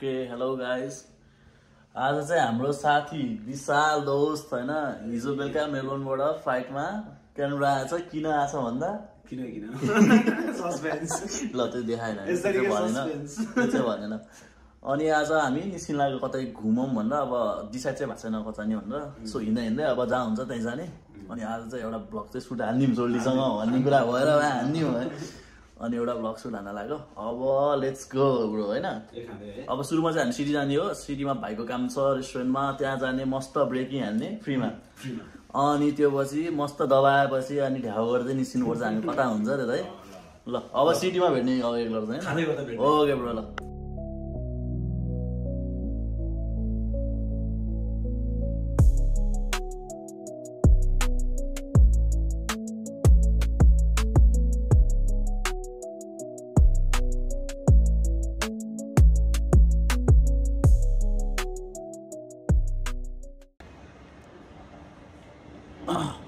Okay hello guys आज चाहिँ हाम्रो साथी विशाल दोस्त हैन हिजो बेलुका मेलबोर्नबाट फ्लाइटमा क्यानाडा आएछ किन आएछ भन्दा किन सस्पेन्स ल त्यो देखाएन त्यो चाहिँ भनेन अनि आज हामी निस्किन लाग्यो कतै घुमौँ भनेर अब डिसाइड चाहिँ भएको छैन कता नि भनेर सो हिँड्दै हिँड्दै अब जहाँ हुन्छ त्यहीँ जाने अनि आज चाहिँ एउटा ब्लग चाहिँ सुट हान्दिउँ जोल्डीसँग भन्ने कुरा भएर हान्दिउँ है अनि एउटा ब्लग सुट हान्न लाग्यो अब लेट्स गो ब्रो हैन अब सुरुमा चाहिँ हामी सिटी जाने हो सिटीमा भाइको काम छ रेस्टुरेन्टमा त्यहाँ जाने मस्त ब्रेकिङ हान्ने फ्रीमा अनि त्यो पछि मस्त दबाएपछि अनि ढ्याउ गर्दै निस्किनु पर्छ हामी कता हुन्छ त्यता है ल अब सिटीमा भेट्ने अब एक गर्छ हैन ओके ब्रो ल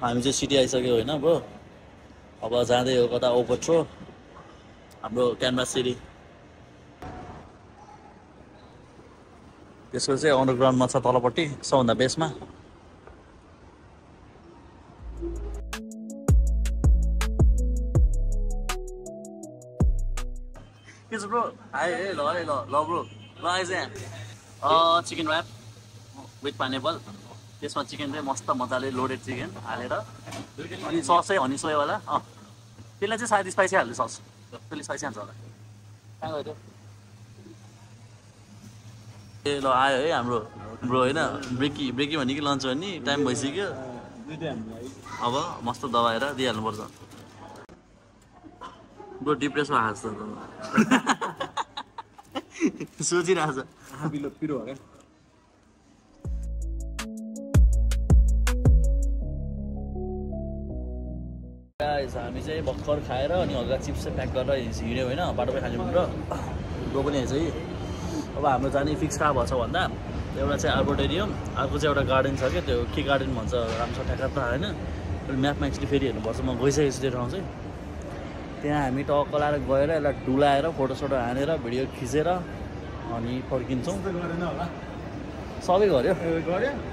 हामी चाहिँ सिटी आइसक्यो होइन ब्रो अब जाँदै हो कता ओपट्रो हाम्रो क्यानभास सिटी त्यसको चाहिँ अन्डरग्राउन्डमा छ तलपट्टि सबभन्दा बेसमा के छ ब्रो हाई ए ल है ल ब्रो ल आइज चिकन ऱ्याप विथ पाइनएप्पल त्यसमा चिकन चाहिँ मस्त मजाले लोडेड चिकन हालेर अनि सस चाहिँ हनी सोयावाला त्यसलाई चाहिँ सायद स्पाइसी हाल्ने सस त्यसले स्पाइसी हाल्छ होला कहाँ गयो ए ल आयो है हाम्रो ब्रो होइन ब्रेकी भन्ने कि लन्च भन्ने टाइम भइसक्यो अब मस्त दबाएर दिइहाल्नुपर्छ ब्रो डिप्रेस भएको छ सोचिरहेको छ पिरो हो क्या हामी चाहिँ भर्खर खाएर अनि हल्का चिप्स चाहिँ प्याक गरेर हिँड्यो होइन बाटोमै खाने भनेर ब्रो पनि आएछ है अब हाम्रो जाने फिक्स कहाँ भएको छ भन्दा एउटा चाहिँ आर्बोटेरियम अर्को चाहिँ एउटा गार्डन छ क्या त्यो के गार्डन भन्छ राम्रो छ ठ्याक्क थाहा होइन म्यापमा एक्चुली फेरि हेर्नुपर्छ म गइसकेको छु त्यो ठाउँ चाहिँ त्यहाँ हामी टक्क लाएर गएर यसलाई डुलाएर फोटोसोटो हानेर भिडियो खिचेर अनि फर्किन्छौँ सबै गऱ्यो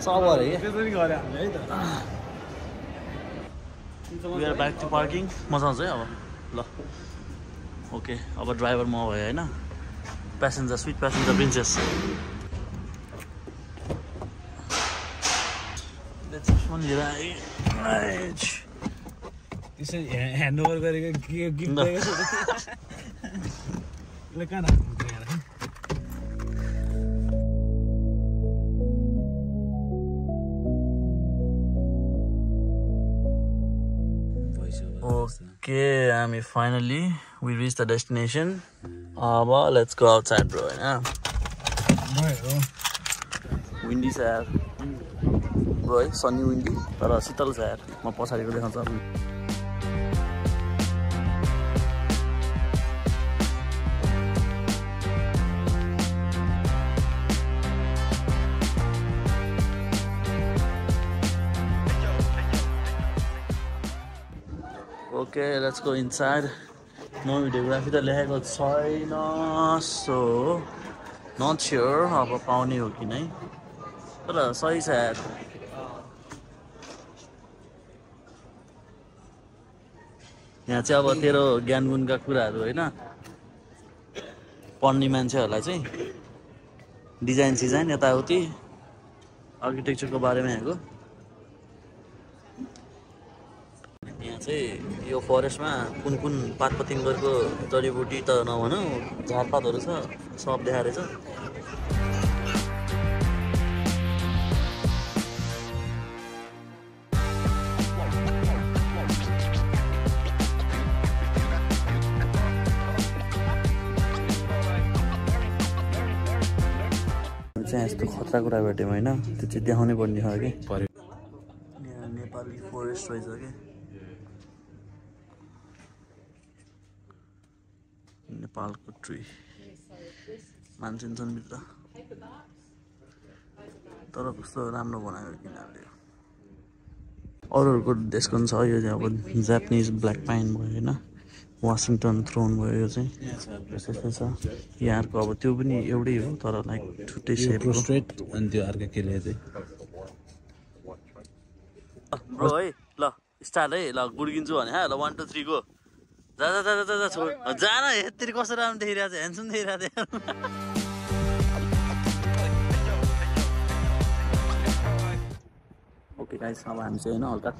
सब गऱ्यो कि We are back to parking. मजा आउँछ है अब ल ओके अब ड्राइभर म भयो होइन प्यासेन्जर स्विट प्यासेन्जर प्रिन्सेस लिएर आएँ त्यसै ह्यान्डओभर गरेको गिफ्ट कहाँ Okay, I mean finally we reached the destination. Well, let's go outside, bro. Yeah. Windy sir. Bro, sunny windy. But Sheetal sir. म पछाडिको देखाउँछ. Okay, let's go inside. No videography त लेखेको छैन so not sure अब पाउने हो कि नै तर सही छ यार यहाँ चाहिँ अब तेरो ज्ञान गुणका कुराहरू होइन पढ्ने मान्छेहरूलाई चाहिँ डिजाइन यताउति आर्किटेक्चरको बारेमा हेरेको यहाँ चाहिँ यो फरेस्टमा कुन पातपतिङ्गरको जडीबुटी त नभनौँ झारपातहरू छ सब देखाएर छ चाहिँ यस्तो खतरा कुरा भेट्यौँ होइन त्यो चाहिँ देखाउनै पर्ने हो कि यहाँ नेपाली फरेस्ट रहेछ कि नेपालको ट्री मान्छे छन् भित्र तर कस्तो राम्रो बनायो किनभने अरूहरूको देशको छ यो चाहिँ अब जापानिज ब्ल्याक पाइन भयो होइन वासिङटन थ्रोन भयो यो चाहिँ त्यसै छ यहाँहरूको अब त्यो पनि एउटै हो तर लाइक छुट्टै सेप हो स्ट्रेट अनि त्यो अर्को केले चाहिँ ब्रो है ल स्टार्ट है ल गुड्किन्छु भने ल 1 2 3 गो जा जा जा जा छोड जा न यत्तिरी कस्तो राम्रो देखिरहेको छ ह्यान्डसम देखिरहेको थियो ओके गाइस अब हामी चाहिँ होइन हल्का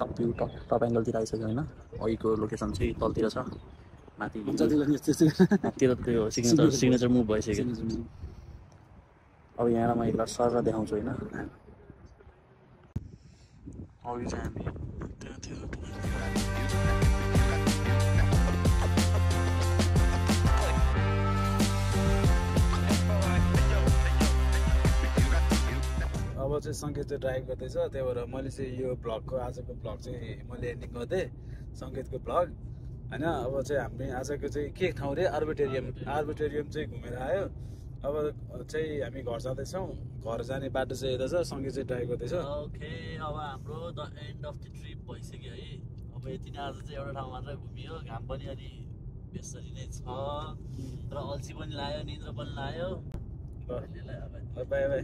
टप एङ्गलतिर आइसक्यो होइन अहिलेको लोकेसन चाहिँ तलतिर छ माथि माथितिर त्यो सिग्नेचर मुभ भइसक्यो अब यहाँ म एकलाई सर देखाउँछु होइन अघि चाहिँ हामी अब चाहिँ सङ्केत चाहिँ ड्राइभ गर्दैछ त्यही भएर मैले चाहिँ यो भ्लगको आजको भ्लग चाहिँ मैले एन्डिङ गर्दै सङ्केतको भ्लग होइन अब चाहिँ हामी आजको चाहिँ के ठाउँ रे आर्बिटेरियम चाहिँ घुमेर आयो अब चाहिँ हामी घर जाँदैछौँ घर जाने बाटो चाहिँ यता छ सङ्केत चाहिँ ड्राइभ गर्दैछ ओके अब हाम्रो the and of the trip भइसक्यो है अब यति नै आज चाहिँ एउटा ठाउँ मात्र घुमियो घाम पनि अलि बेसरी नै छ र अल्छी पनि लाग्यो निद्रा पनि लाग्यो बाई बाई